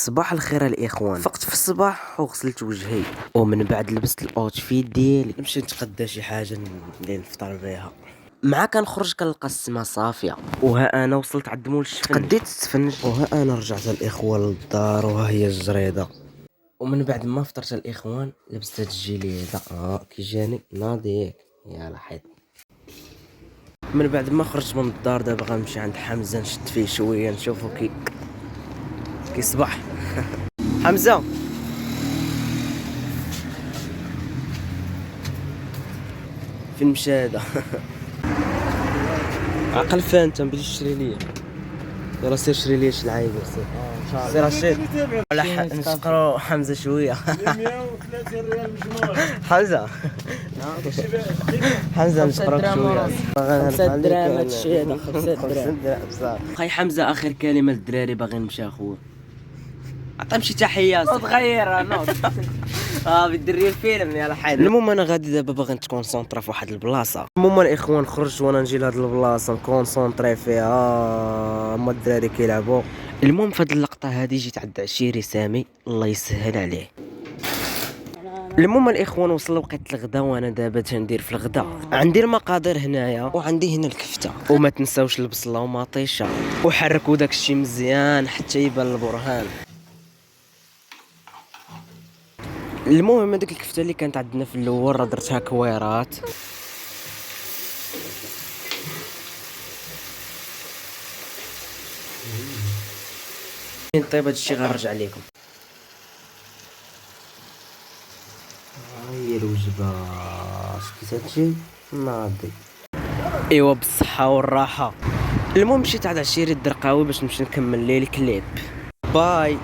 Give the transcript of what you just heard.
صباح الخير الاخوان. فقت في الصباح وغسلت وجهي ومن بعد لبست الاوتفيت ديالي، نمشي نتغدى شي حاجه ندير نفطر بها. مع كنخرج كنلقى السما صافيه، وها انا وصلت عند مول الشفن تقديت التفنج، وها انا رجعت الاخوان للدار وها هي الجريده. ومن بعد ما فطرت الاخوان لبست هاد الجيلي هذا كيجاني ناضيك يا لحيط. من بعد ما خرجت من الدار دابا غنمشي عند حمزه نشد فيه شويه نشوفو كي صباح. حمزه فين مشى هذا؟ عقل فين انت بدي تشري ليا؟ يلا سير شري ليا شي لعايبه سير رشيد ولا نسقرو حمزه شويه. 130 ريال مجموع. حمزه حمزه نسقروك شويه. 5 دراهم هادشي هذا 5 دراهم. خاي حمزه اخر كلمه للدراري باغي نمشي اخويا. عطيهم شي تحيه تغير نوض. بدري الفيلم يا الحين. المهم انا غادي دابا باغي نتكونسونطرا في واحد البلاصه. المهم الاخوان خرجت وانا نجي لهاد البلاصه نكونسونطري فيها، هما الدراري كيلعبوا. المهم في هاد اللقطه هادي جيت عند عشيري سامي الله يسهل عليه. المهم الاخوان وصل وقت الغدا وانا دابا تندير في الغدا. عندي المقادير هنايا وعندي هنا الكفته، وما تنساوش البصله ومطيشه، وحركوا داك الشيء مزيان حتى يبان البرهان. المهم هذيك الكفته اللي كانت عندنا في الاول راه درتها كويرات. طيب هادشي غنرجع لكم. هي الوجبه شكيت هادشي ناضي. ايوا بالصحه والراحه. المهم مشيت عند عشيري الدرقاوي باش نمشي نكمل ليه الكليب. باي.